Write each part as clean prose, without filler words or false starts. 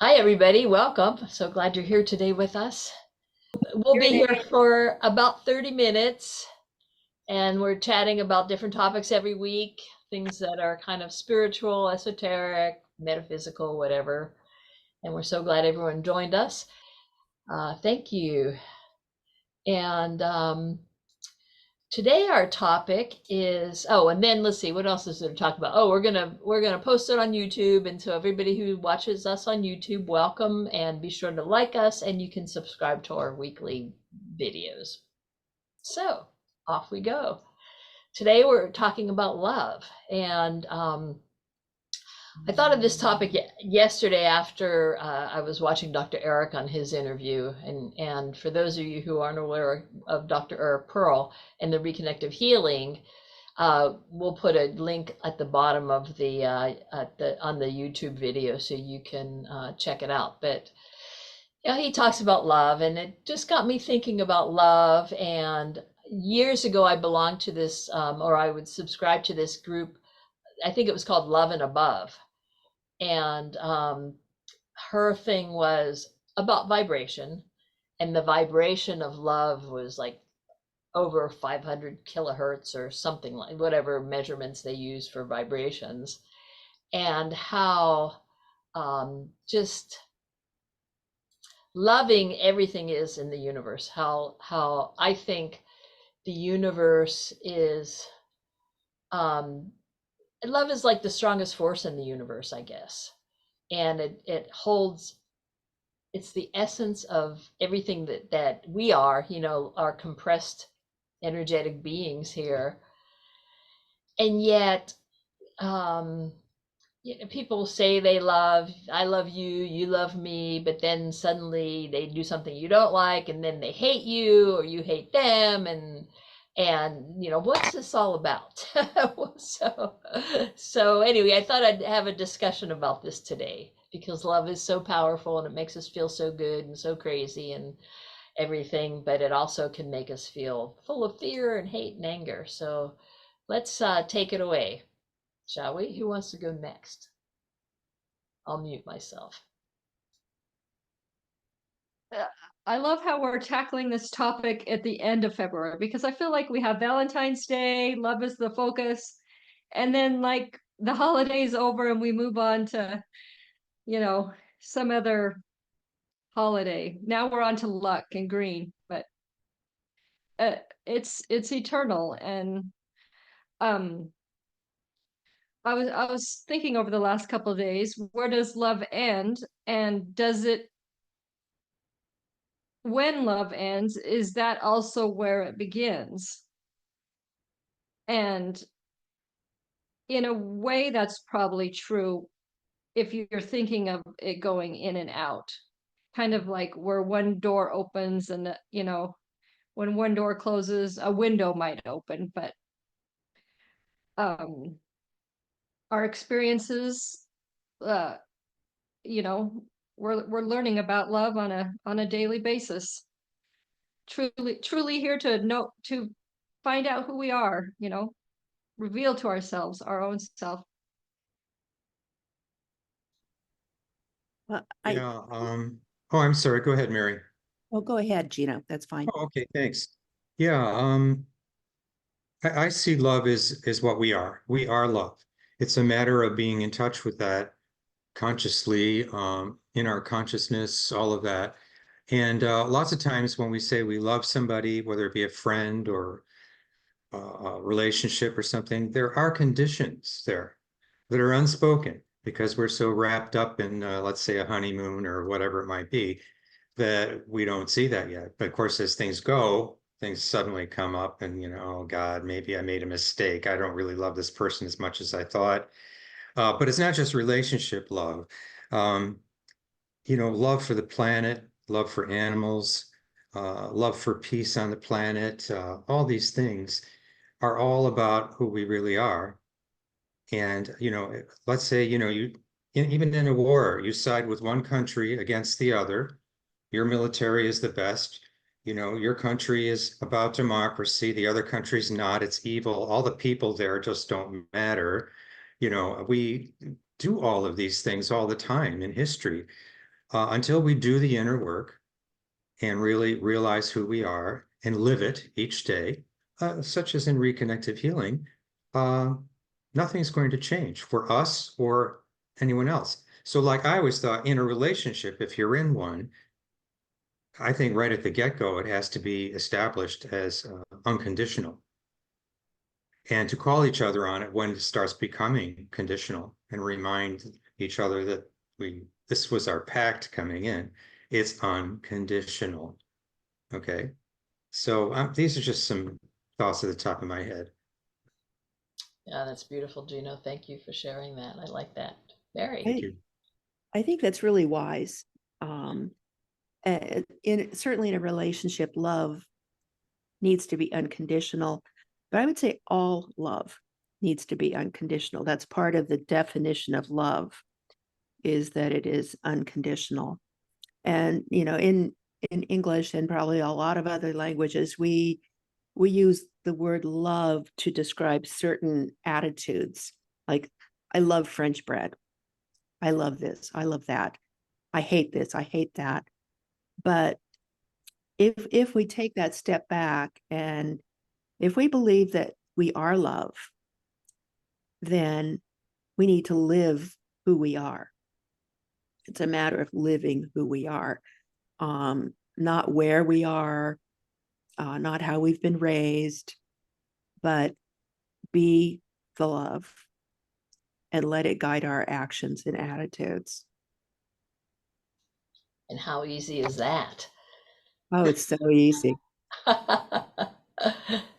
Hi, everybody. Welcome. So glad you're here today with us. We'll be here for about 30 minutes, and we're chatting about different topics every week, things that are kind of spiritual, esoteric, metaphysical, whatever. And we're so glad everyone joined us. Thank you. And today our topic is, and then let's see, what else is there to talk about? Oh, we're gonna post it on YouTube, and so everybody who watches us on YouTube, welcome, and be sure to like us, and you can subscribe to our weekly videos. So off we go. Today we're talking about love, and I thought of this topic yesterday after I was watching Dr. Eric on his interview, and for those of you who aren't aware of Dr. Eric Pearl and the reconnective healing, we'll put a link at the bottom of the on the YouTube video so you can check it out. But yeah, he talks about love, and it just got me thinking about love. And years ago, I belonged to this, or I would subscribe to this group. I think it was called Love and Above, and her thing was about vibration, and the vibration of love was like over 500 kilohertz or something, like whatever measurements they use for vibrations, and how just loving everything is in the universe, how I think the universe is, um love is like the strongest force in the universe, I guess. And it holds, it's the essence of everything that we are, our compressed energetic beings here. And yet, um people say I love you, you love me, but then suddenly they do something you don't like, and then they hate you or you hate them, and what's this all about? So anyway, I thought I'd have a discussion about this today because love is so powerful and it makes us feel so good and so crazy and everything, but it also can make us feel full of fear and hate and anger. So let's take it away, shall we? Who wants to go next? I'll mute myself. Uh, I love how we're tackling this topic at the end of February because I feel like we have Valentine's Day, love is the focus, and then like the holiday's over and we move on to, you know, some other holiday. Now we're on to luck and green, but uh, it's eternal. And um I was thinking over the last couple of days, where does love end? And does it, when love ends, is that also where it begins? And in a way, that's probably true if you're thinking of it going in and out, kind of like where one door opens and, when one door closes, a window might open, but um, our experiences, uh, you know, we're learning about love on a daily basis. Truly here to know, to find out who we are, reveal to ourselves our own self. Well, Yeah. Oh, I'm sorry. Go ahead, Mary. go ahead, Gina. That's fine. Oh, okay. Thanks. Yeah. I see love is what we are. We are love. It's a matter of being in touch with that consciously, in our consciousness, all of that. And lots of times when we say we love somebody, whether it be a friend or a relationship or something, there are conditions there that are unspoken because we're so wrapped up in, let's say, a honeymoon or whatever it might be, that we don't see that yet. But of course, as things go, things suddenly come up and, oh God, maybe I made a mistake. I don't really love this person as much as I thought. But it's not just relationship love. Um, love for the planet, love for animals, love for peace on the planet, all these things are all about who we really are. And, let's say, even in a war, you side with one country against the other. Your military is the best. Your country is about democracy. The other country's not. It's evil. All the people there just don't matter. We do all of these things all the time in history. until we do the inner work and really realize who we are and live it each day, such as in reconnective healing, nothing's going to change for us or anyone else. So like I always thought, in a relationship, if you're in one, I think right at the get-go, it has to be established as unconditional. And to call each other on it when it starts becoming conditional and remind each other that this was our pact coming in. It's unconditional. Okay. So these are just some thoughts at the top of my head. Yeah, that's beautiful, Gino. Thank you for sharing that. I like that. Mary. Thank you. I think that's really wise. Certainly in a relationship, love needs to be unconditional, but I would say all love needs to be unconditional. That's part of the definition of love, is that it is unconditional. And in English and probably a lot of other languages, we use the word love to describe certain attitudes. Like, I love French bread. I love this. I love that. I hate this. I hate that. But if we take that step back, and if we believe that we are love, then we need to live who we are. It's a matter of living who we are, not where we are, not how we've been raised, but be the love and let it guide our actions and attitudes. And how easy is that? Oh, it's so easy.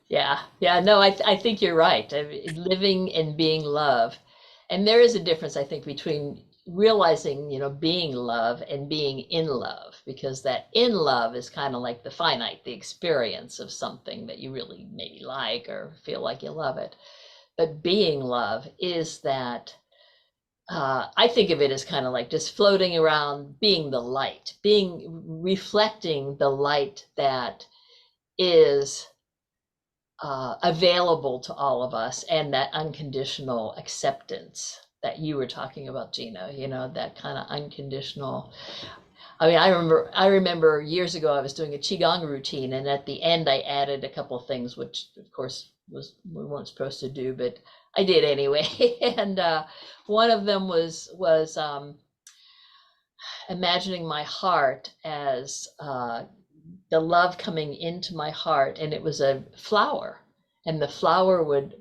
Yeah, no, I think you're right. Living and being love. And there is a difference, I think, between realizing, being love and being in love, because that in love is kind of like the finite, the experience of something that you really maybe like or feel like you love it. But being love is that, I think of it as kind of like just floating around, being the light, reflecting the light that is available to all of us, and that unconditional acceptance that you were talking about, Gina, that kind of unconditional. I mean, I remember years ago, I was doing a Qigong routine, and at the end I added a couple of things, which of course we weren't supposed to do, but I did anyway. And one of them was imagining my heart as the love coming into my heart, and it was a flower, and the flower would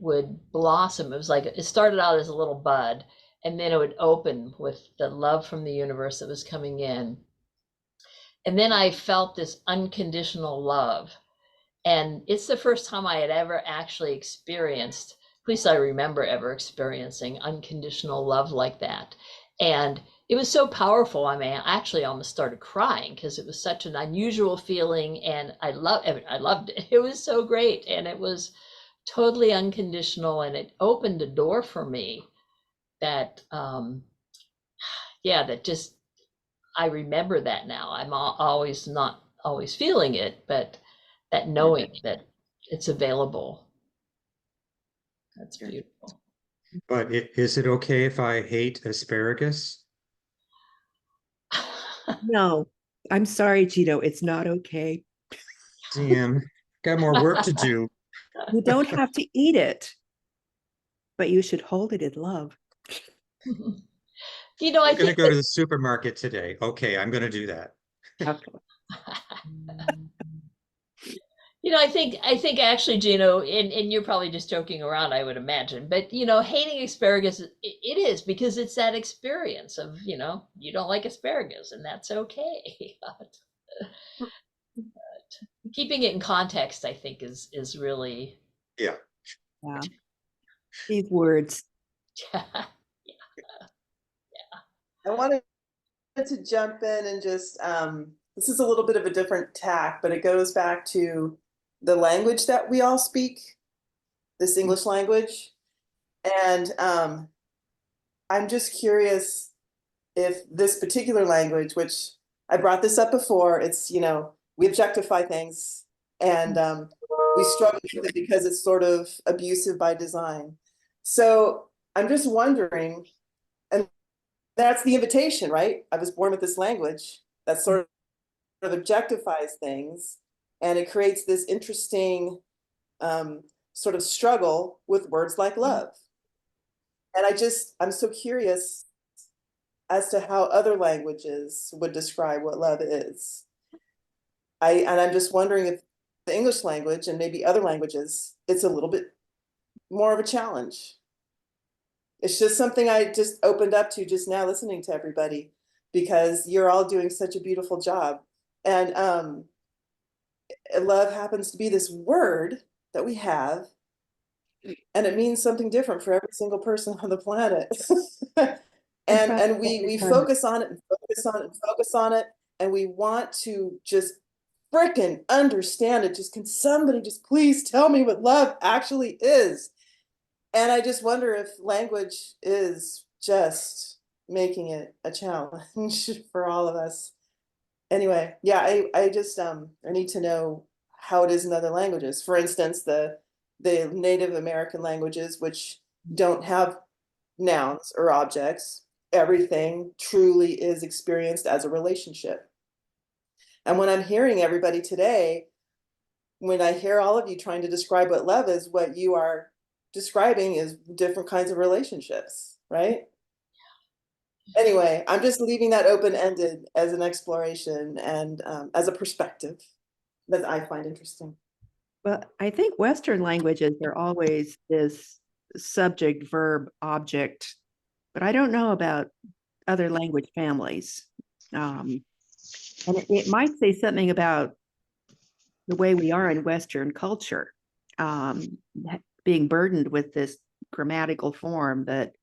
blossom. It was like, it started out as a little bud, and then it would open with the love from the universe that was coming in. And then I felt this unconditional love, and it's the first time I had ever actually experienced, at least I remember ever experiencing, unconditional love like that. And it was so powerful. I mean, I actually almost started crying because it was such an unusual feeling, and I loved it. It was so great, and it was totally unconditional, and it opened a door for me that, that just, I remember that now. I'm always not always feeling it, but that knowing that it's available. That's beautiful. But is it okay if I hate asparagus? No, I'm sorry, Gino, it's not okay. Damn, got more work to do. You don't have to eat it, but you should hold it in love. I I'm going to think go to the supermarket today. Okay, I'm going to do that. Okay. I think actually, Gino, and you're probably just joking around, I would imagine, but hating asparagus, it is, because it's that experience of, you don't like asparagus, and that's okay. But keeping it in context, I think, is really. Yeah. Yeah. These words. I wanted to jump in and just, this is a little bit of a different tack, but it goes back to the language that we all speak, this English language. And I'm just curious if this particular language, which I brought this up before, it's, we objectify things, and we struggle with it because it's sort of abusive by design. So I'm just wondering, and that's the invitation, right? I was born with this language that sort of objectifies things, and it creates this interesting sort of struggle with words like love. And I'm so curious as to how other languages would describe what love is. And I'm just wondering if the English language and maybe other languages, it's a little bit more of a challenge. It's just something I just opened up to just now listening to everybody, because you're all doing such a beautiful job. And love happens to be this word that we have, and it means something different for every single person on the planet. and we focus on it and focus on it and focus on it, and we want to just frickin' understand it. Just, can somebody just please tell me what love actually is? And I just wonder if language is just making it a challenge for all of us. Anyway, yeah, I just I need to know how it is in other languages. For instance, the Native American languages, which don't have nouns or objects, everything truly is experienced as a relationship. And when I'm hearing everybody today, when I hear all of you trying to describe what love is, what you are describing is different kinds of relationships, right? Anyway, I'm just leaving that open-ended as an exploration and as a perspective that I find interesting. Well, I think Western languages are always this subject, verb, object, but I don't know about other language families. And it might say something about the way we are in Western culture, being burdened with this grammatical form that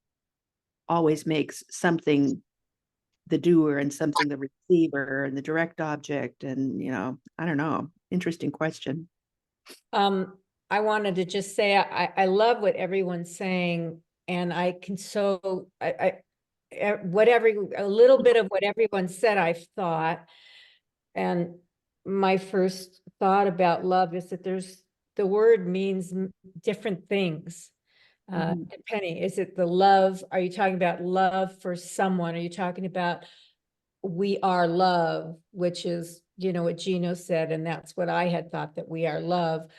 always makes something the doer and something the receiver and the direct object. And, I don't know. Interesting question. I wanted to just say, I love what everyone's saying, and I can a little bit of what everyone said, I've thought. And my first thought about love is that the word means different things. Penny, is it the love? Are you talking about love for someone? Are you talking about we are love, which is, what Gino said, and that's what I had thought, that we are love.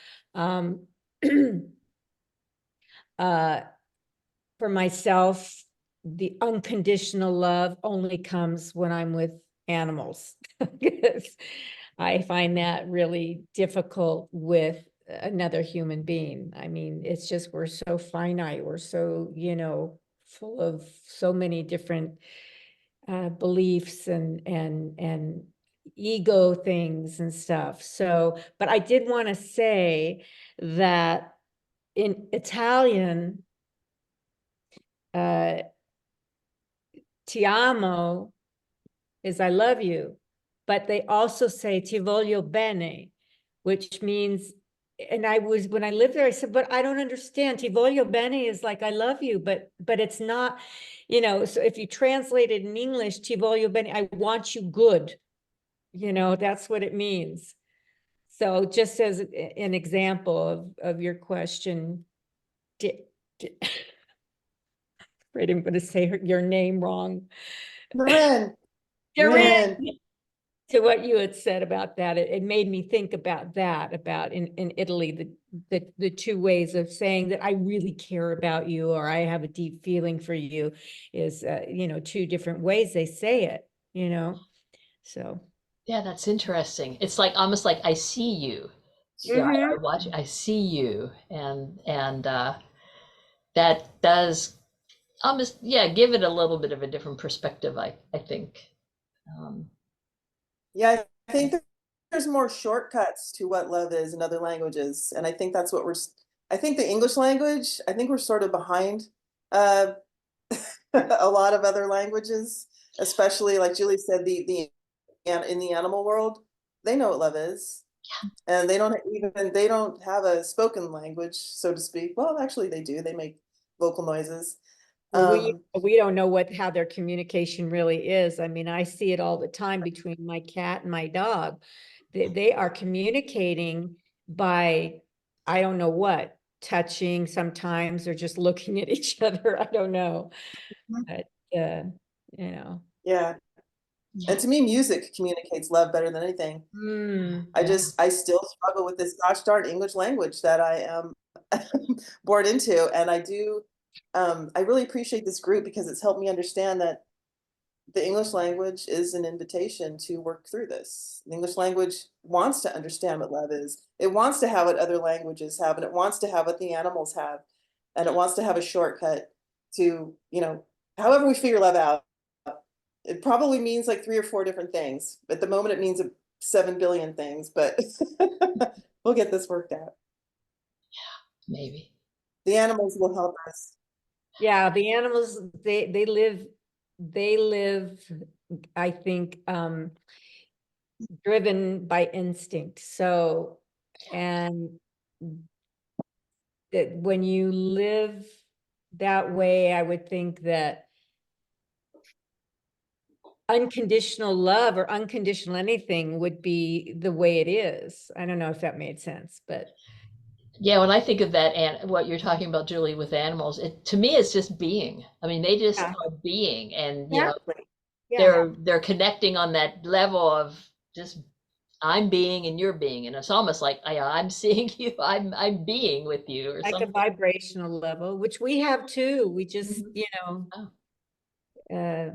For myself, the unconditional love only comes when I'm with animals. I find that really difficult with another human being. I mean, it's just, we're so finite. We're so, full of so many different beliefs and ego things and stuff. So, but I did want to say that in Italian, ti amo is I love you, but they also say ti voglio bene, which means, and when I lived there, I said, but I don't understand. Ti voglio bene is like, I love you, but it's not, so if you translate it in English, ti voglio bene, I want you good, that's what it means. So just as an example of your question, afraid I'm going to say your name wrong. Marin. To what you had said about that, it made me think about that, about in Italy, the two ways of saying that I really care about you, or I have a deep feeling for you, is, two different ways they say it, so. Yeah, that's interesting. It's like almost like I see you. I watch, I see you, and that does almost, give it a little bit of a different perspective, I think. Yeah, I think there's more shortcuts to what love is in other languages. And I think that's what I think the English language, I think we're sort of behind a lot of other languages, especially like Julie said, in the animal world, they know what love is. Yeah. And they don't have a spoken language, so to speak. Well, actually they do. They make vocal noises. We don't know how their communication really is. I mean, I see it all the time between my cat and my dog. They are communicating by, I don't know what, touching sometimes, or just looking at each other. I don't know. But you know. Yeah. Yeah. And to me, music communicates love better than anything. Yeah. I still struggle with this gosh darn English language that I am born into. And I really appreciate this group because it's helped me understand that the English language is an invitation to work through this. The English language wants to understand what love is. It wants to have what other languages have, and it wants to have what the animals have. And it wants to have a shortcut to, however we figure love out. It probably means like 3 or 4 different things. At the moment, it means 7 billion things, but we'll get this worked out. Maybe. The animals will help us. Yeah, the animals, they live, I think, driven by instinct. So, and that when you live that way, I would think that unconditional love or unconditional anything would be the way it is. I don't know if that made sense, but Yeah, when I think of that and what you're talking about, Julie, with animals, to me it's just being. I mean, they just Yeah. are being, and exactly. Yeah, they're connecting on that level of just I'm being and you're being, and it's almost like I'm seeing you, I'm being with you or like a something. vibrational level, which we have too. We just, Oh.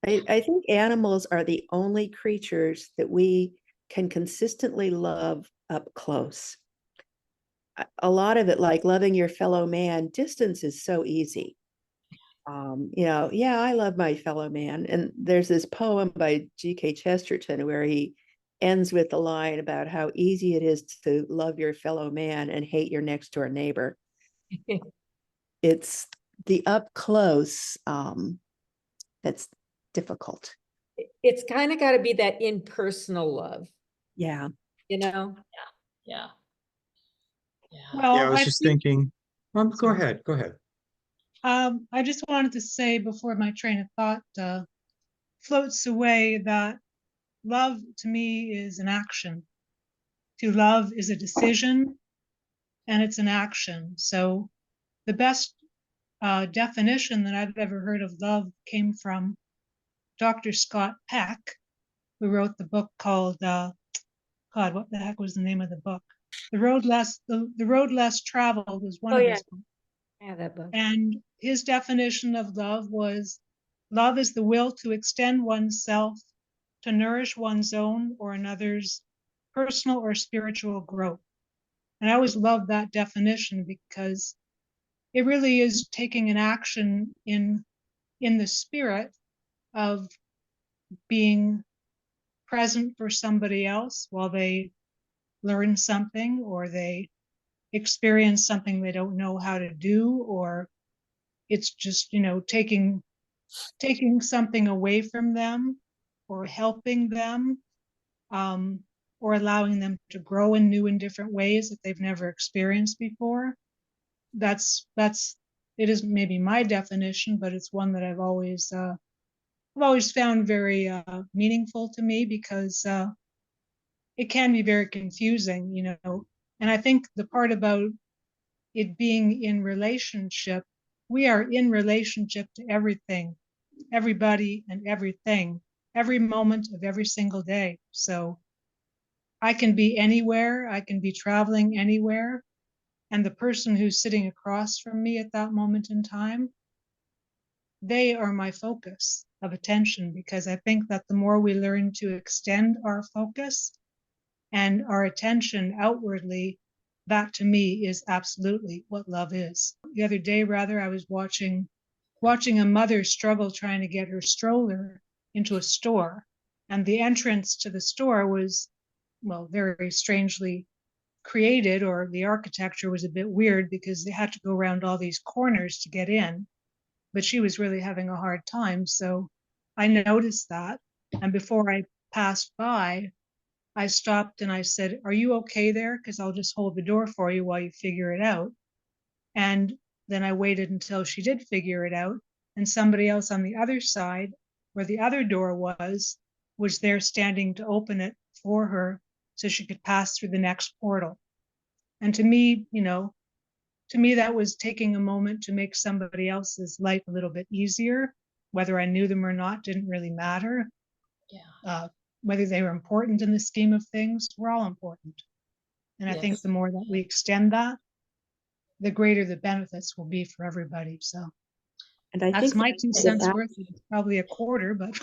I think animals are the only creatures that we can consistently love up close. A lot of it, like loving your fellow man, distance is so easy. Yeah, I love my fellow man. And there's this poem by G.K. Chesterton where he ends with the line about how easy it is to love your fellow man and hate your next door neighbor. It's the up close that's difficult. it's kind of got to be that impersonal love, Yeah. Yeah. Yeah, I Well, was I just think, thinking, go ahead. I just wanted to say before my train of thought floats away that love to me is an action. To love is a decision and it's an action. So the best definition that I've ever heard of love came from Dr. Scott Peck, who wrote the book called, God, what the heck was the name of the book? The Road Less Traveled was one of his books. Yeah, that book. And his definition of love was love is the will to extend oneself to nourish one's own or another's personal or spiritual growth. And I always love that definition because it really is taking an action in the spirit of being present for somebody else while they learn something or they experience something they don't know how to do, or it's just, taking something away from them or helping them, or allowing them to grow in new and different ways that they've never experienced before. It is maybe my definition, but it's one that I've always found very meaningful to me because it can be very confusing, and I think the part about it being in relationship, we are in relationship to everything, everybody and everything, every moment of every single day. So I can be anywhere, I can be traveling anywhere, and the person who's sitting across from me at that moment in time, they are my focus of attention, because I think that the more we learn to extend our focus and our attention outwardly, that to me is absolutely what love is. The other day, rather, I was watching a mother struggle trying to get her stroller into a store. And the entrance to the store was, well, very strangely created, or the architecture was a bit weird because they had to go around all these corners to get in. But she was really having a hard time. So I noticed that. And before I passed by, I stopped and I said, "Are you okay there? Because I'll just hold the door for you while you figure it out." And then I waited until she did figure it out. And somebody else on the other side, where the other door was there standing to open it for her so she could pass through the next portal. And to me, that was taking a moment to make somebody else's life a little bit easier. whether I knew them or not didn't really matter. Yeah. Whether they were important in the scheme of things, we're all important. And I think Yes. the more that we extend that, the greater the benefits will be for everybody. So And I that's think my that 2 cents without- worth. It's probably a quarter, but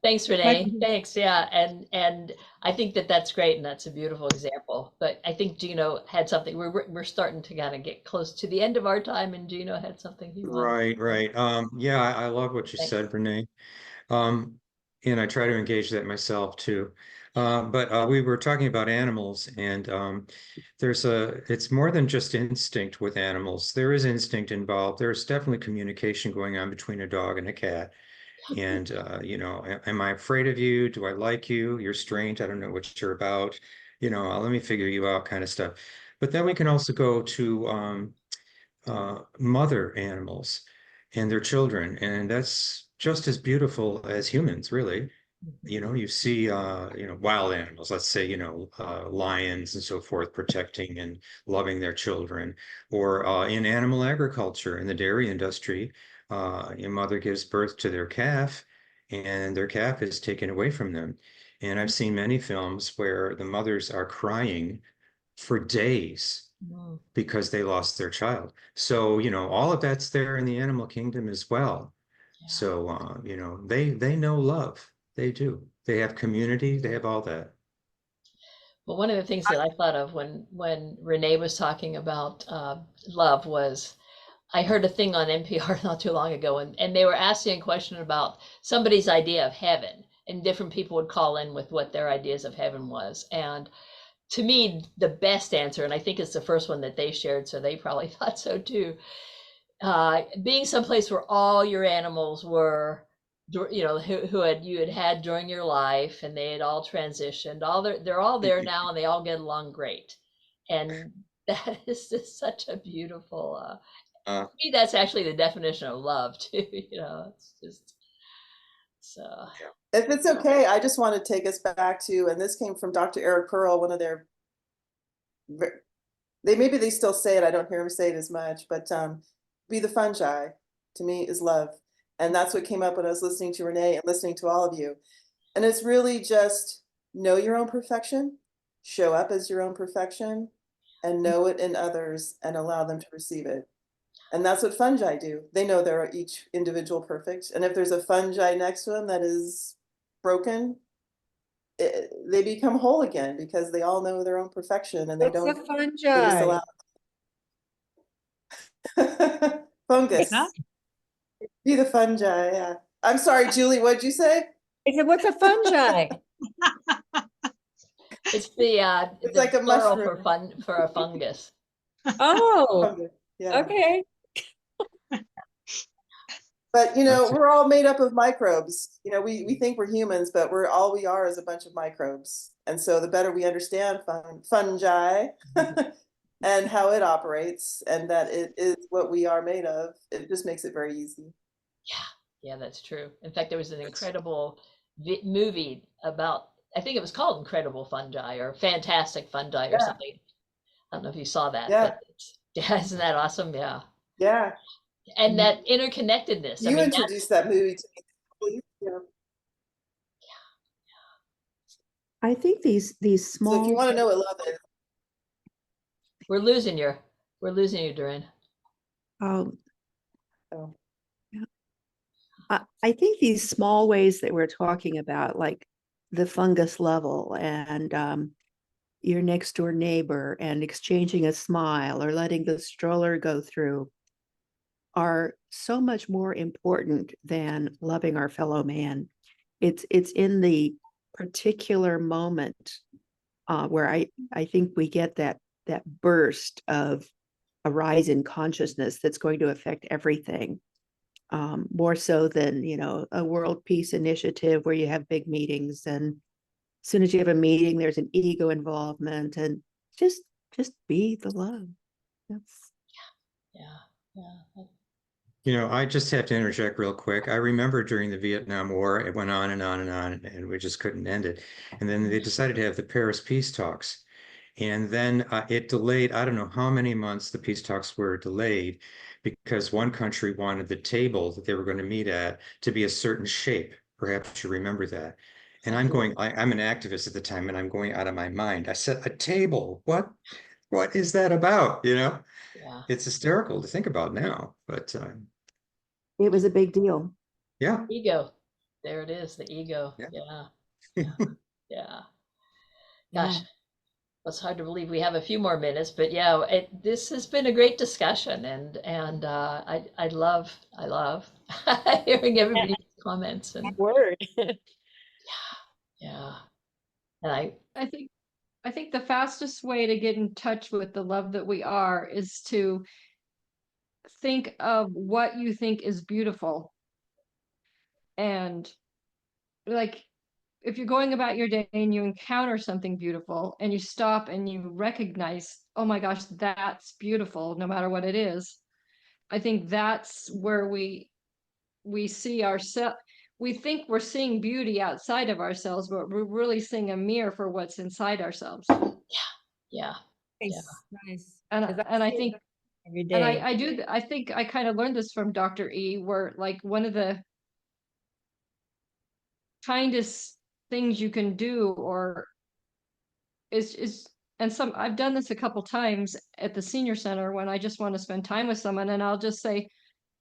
Thanks, Renee. Thanks. Yeah. And I think that that's great. And that's a beautiful example. But I think Gino had something. We're starting to kind of get close to the end of our time. And Gino had something he wanted. Right. Yeah, I love what you Thanks. said, Renee. And I try to engage that myself too. But we were talking about animals, and it's more than just instinct with animals. There is instinct involved. There's definitely communication going on between a dog and a cat. And, am I afraid of you? Do I like you? You're strange. I don't know what you're about. Let me figure you out kind of stuff. But then we can also go to mother animals and their children, and that's just as beautiful as humans, really. You see, wild animals, let's say, lions and so forth, protecting and loving their children, or in animal agriculture, in the dairy industry, a mother gives birth to their calf, and their calf is taken away from them. And I've seen many films where the mothers are crying for days Mm, because they lost their child. So, all of that's there in the animal kingdom as well. yeah. So, they know love. They do. They have community. They have all that. Well, one of the things that I thought of when Renee was talking about love was I heard a thing on NPR not too long ago, and they were asking a question about somebody's idea of heaven, and different people would call in with what their ideas of heaven was. And to me, the best answer, and I think it's the first one that they shared, so they probably thought so too, being someplace where all your animals were, you had had during your life, and they had all transitioned. They're all there now, and they all get along great. And that is just such a beautiful. To me, that's actually the definition of love too. It's just so. If it's okay, I just want to take us back to, and this came from Dr. Eric Pearl, one of their, maybe they still say it, I don't hear him say it as much, but be the fungi, to me, is love. And that's what came up when I was listening to Renee and listening to all of you. And it's really just know your own perfection, show up as your own perfection, and know it in others and allow them to receive it. And that's what fungi do. They know they're each individual perfect. And if there's a fungi next to them that is broken, they become whole again because they all know their own perfection and they What's don't. a fungi? Fungus. Huh? Be the fungi, yeah. I'm sorry, Julie, what'd you say? I said, what's a fungi? It's the It's the like a plural mushroom. for a fungus. Oh, Fungus, yeah. okay. But That's it. we're all made up of microbes. We think we're humans, but all we are is a bunch of microbes. And so the better we understand fungi and how it operates and that it is what we are made of, it just makes it very easy. Yeah, that's true. In fact, there was an incredible movie about, I think it was called Incredible Fungi or Fantastic Fungi or Yeah. something. I don't know if you saw that, Yeah. but isn't that awesome? Yeah. Yeah. And that interconnectedness. You introduced that movie to me. Yeah. I think these So if small you want to know what love is, We're losing you, Doreen. um, oh, I think these small ways that we're talking about, like the fungus level and your next door neighbor and exchanging a smile or letting the stroller go through, are so much more important than loving our fellow man. It's in the particular moment where I think we get that burst of a rise in consciousness that's going to affect everything. More so than, a world peace initiative where you have big meetings, and as soon as you have a meeting, there's an ego involvement, and just be the love. That's Yeah. I just have to interject real quick. I remember during the Vietnam War, it went on and on and on, and we just couldn't end it. And then they decided to have the Paris peace talks. And then it delayed, I don't know how many months the peace talks were delayed because one country wanted the table that they were going to meet at to be a certain shape. Perhaps you remember that. And I'm an activist at the time, and I'm going out of my mind. I said, a table, what is that about? Yeah. It's hysterical to think about now, but It was a big deal. yeah. Ego. There it is, the ego. Yeah. Yeah. Yeah. Yeah. Gosh, it's hard to believe we have a few more minutes, but yeah, this has been a great discussion, and I love hearing everybody's comments, and Word. yeah, and I think the fastest way to get in touch with the love that we are is to think of what you think is beautiful. And like, if you're going about your day and you encounter something beautiful and you stop and you recognize, oh my gosh, that's beautiful, no matter what it is. I think that's where we see ourselves. We think we're seeing beauty outside of ourselves, but we're really seeing a mirror for what's inside ourselves. yeah, Nice. And I think Every day. and I think I kind of learned this from Dr. E, where like one of the kindest things you can do or is and I've done this a couple times at the senior center when I just want to spend time with someone, and I'll just say,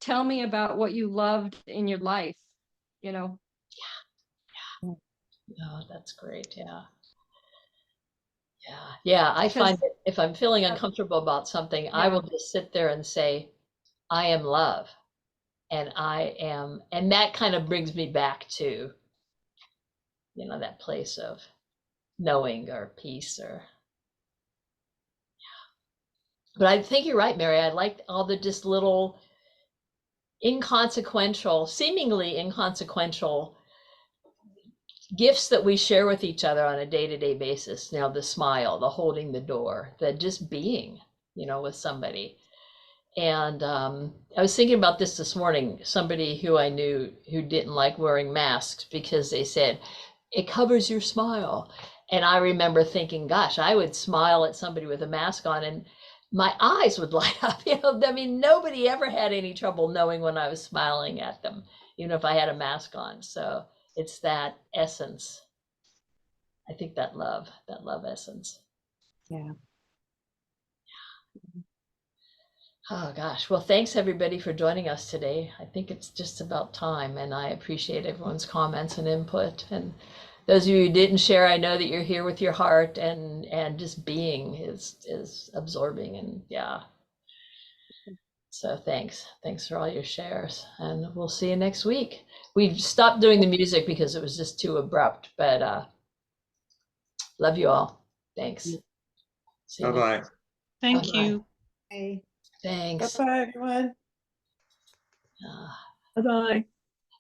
tell me about what you loved in your life, you know. oh, that's great. Yeah, I find that if I'm feeling uncomfortable about something, I will just sit there and say, I am love, and and that kind of brings me back to that place of knowing or peace. Or but I think you're right, Mary. I like all the just little seemingly inconsequential gifts that we share with each other on a day-to-day basis. Now, the smile, the holding the door, the just being, with somebody. And I was thinking about this morning, somebody who I knew who didn't like wearing masks because they said, it covers your smile. And I remember thinking, gosh, I would smile at somebody with a mask on and my eyes would light up. I mean, nobody ever had any trouble knowing when I was smiling at them, even if I had a mask on. So it's that essence. I think that love essence. Yeah. Oh gosh. Well, thanks everybody for joining us today. I think it's just about time, and I appreciate everyone's comments and input. And those of you who didn't share, I know that you're here with your heart, and just being is absorbing, and yeah. So thanks for all your shares, and we'll see you next week. We've stopped doing the music because it was just too abrupt, but love you all. Thanks. See you Bye-bye. Thank Bye-bye. you. Hey. Thanks. Bye, everyone. Ah. Bye-bye.